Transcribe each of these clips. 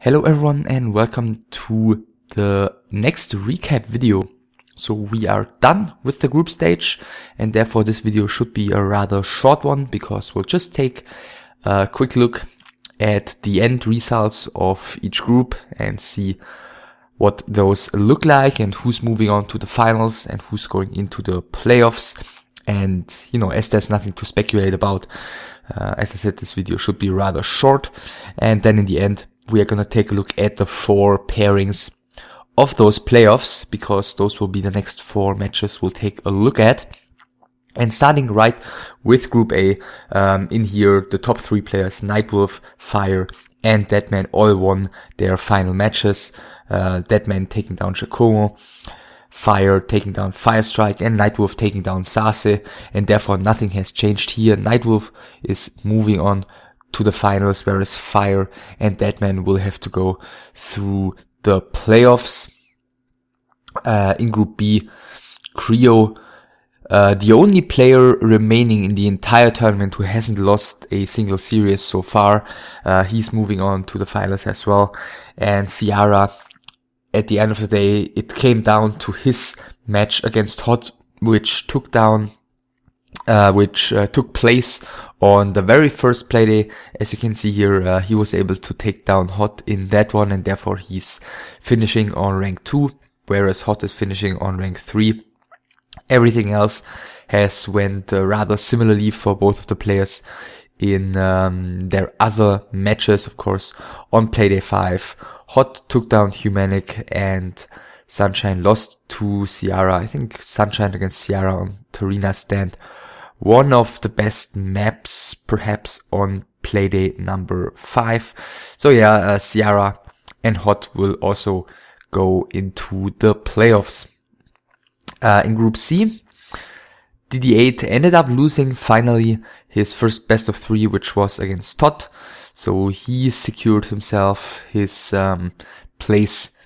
Hello everyone and welcome to the next recap video. So we are done with the group stage and therefore this video should be a rather short one because we'll just take a quick look at the end results of each group and see what those look like and who's moving on to the finals and who's going into the playoffs. And as there's nothing to speculate about, as I said, this video should be rather short. And then in the end we are going to take a look at the 4 pairings of those playoffs, because those will be the next 4 matches we'll take a look at. And starting right with Group A, in here, the top 3 players, Nightwolf, Fire, and Deadman all won their final matches. Deadman taking down Giacomo, Fire taking down Firestrike, and Nightwolf taking down Sase, and therefore nothing has changed here. Nightwolf is moving on to the finals, whereas Fire and Deadman will have to go through the playoffs. In Group B, Creo, the only player remaining in the entire tournament who hasn't lost a single series so far, he's moving on to the finals as well. And Ciara, at the end of the day, it came down to his match against Hot, which took place on the very first playday. As you can see here, he was able to take down Hot in that one, and therefore he's finishing on rank 2, whereas Hot is finishing on rank 3. Everything else has went rather similarly for both of the players in their other matches. Of course, on playday 5, Hot took down Humanic and Sunshine lost to Ciara. I think Sunshine against Ciara on Tarina stand, one of the best maps perhaps on playday number 5. So yeah, Ciara and Hot will also go into the playoffs. In Group C, DD8 ended up losing finally his first best of 3, which was against Todd. So he secured himself his place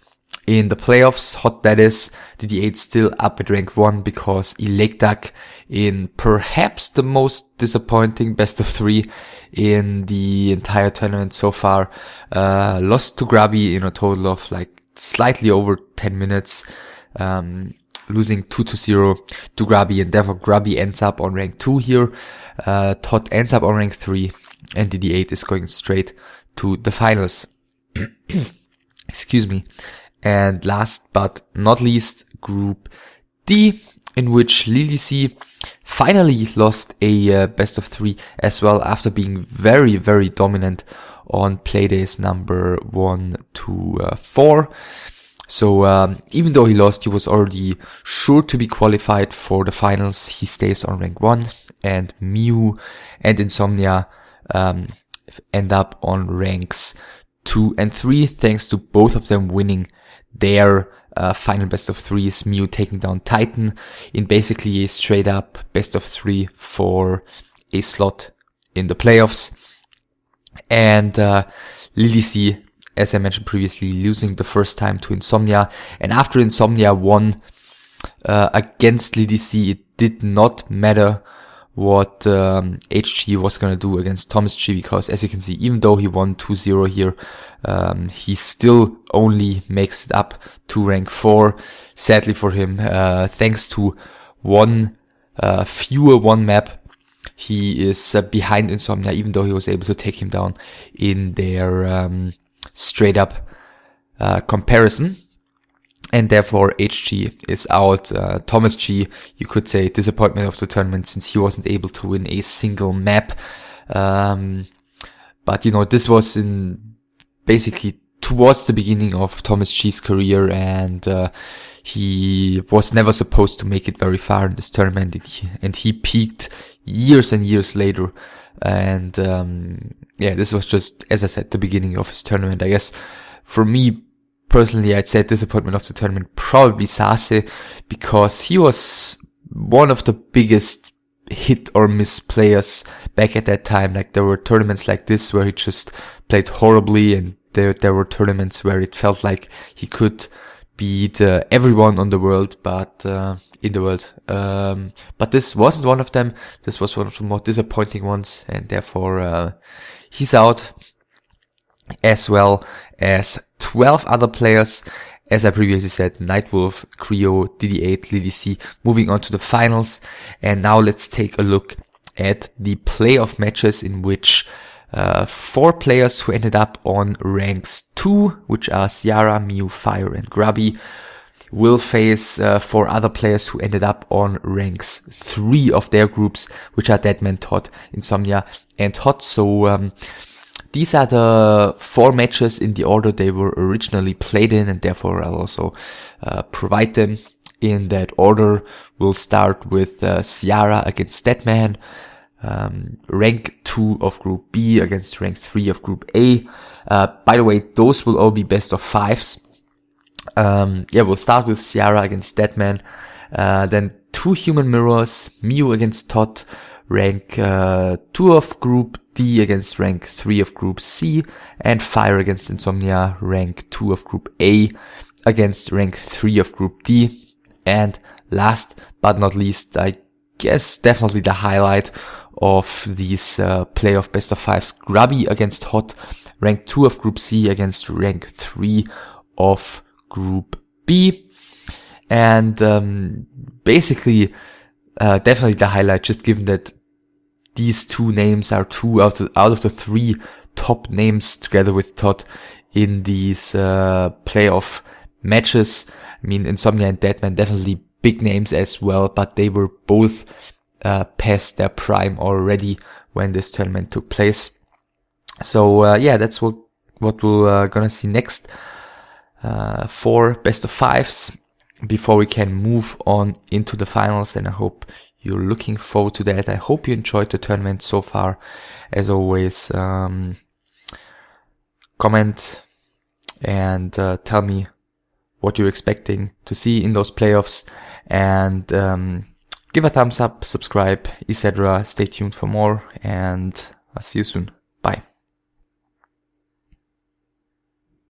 in the playoffs. Hot, that is. DD8 still up at rank 1 because Electak, in perhaps the most disappointing best of 3 in the entire tournament so far, lost to Grubby in a total of like slightly over 10 minutes, losing 2-0 to Grubby, and therefore Grubby ends up on rank 2 here. Todd ends up on rank 3 and DD8 is going straight to the finals. Excuse me. And last but not least, Group D, in which LilyC finally lost a best of 3 as well, after being very, very dominant on playdays number 1 to 4. So even though he lost, he was already sure to be qualified for the finals. He stays on rank 1, and Mew and Insomnia end up on ranks 2 and 3, thanks to both of them winning their final best of 3s. Mew taking down Titan in basically a straight up best of 3 for a slot in the playoffs. And LilyC, as I mentioned previously, losing the first time to Insomnia. And after Insomnia won against LilyC, it did not matter what HG was going to do against Thomas G, because as you can see, even though he won 2-0 here, he still only makes it up to rank 4. Sadly for him, thanks to one map, he is behind Insomnia, even though he was able to take him down in their straight up comparison. And therefore HG is out. Thomas G, you could say, disappointment of the tournament, since he wasn't able to win a single map. But this was in basically towards the beginning of Thomas G's career, and he was never supposed to make it very far in this tournament, and he peaked years and years later. And this was just, as I said, the beginning of his tournament. I guess for me personally, I'd say disappointment of the tournament probably Sase, because he was one of the biggest hit or miss players back at that time. Like, there were tournaments like this where he just played horribly, and there were tournaments where it felt like he could beat everyone on the world, but but this wasn't one of them. This was one of the more disappointing ones, and therefore he's out. as well as 12 other players. As I previously said, Nightwolf, Creo, DD8, LDC, moving on to the finals. And now let's take a look at the playoff matches in which 4 players who ended up on ranks 2, which are Ciara, Mew, Fire, and Grubby, will face 4 other players who ended up on ranks 3 of their groups, which are Deadman, Todd, Insomnia, and Hot. So these are the 4 matches in the order they were originally played in, and therefore I'll also provide them in that order. We'll start with Ciara against Deadman, rank 2 of Group B against rank 3 of Group A. By the way, those will all be best of 5s. We'll start with Ciara against Deadman, then 2 Human Mirrors, Mew against Todd, rank 2 of Group D against rank 3 of Group C, and Fire against Insomnia, rank 2 of Group A against rank 3 of Group D. And last but not least, I guess definitely the highlight of these playoff best of 5s, Grubby against Hot, rank 2 of Group C against rank 3 of Group B. And basically definitely the highlight, just given that these 2 names are 2 out of the 3 top names together with Todd in these playoff matches. I mean, Insomnia and Deadman definitely big names as well, but they were both past their prime already when this tournament took place. So that's what we're gonna see next for best of 5s before we can move on into the finals, and I hope you're looking forward to that. I hope you enjoyed the tournament so far. As always, comment and tell me what you're expecting to see in those playoffs, and give a thumbs up, subscribe, etc. Stay tuned for more, and I'll see you soon.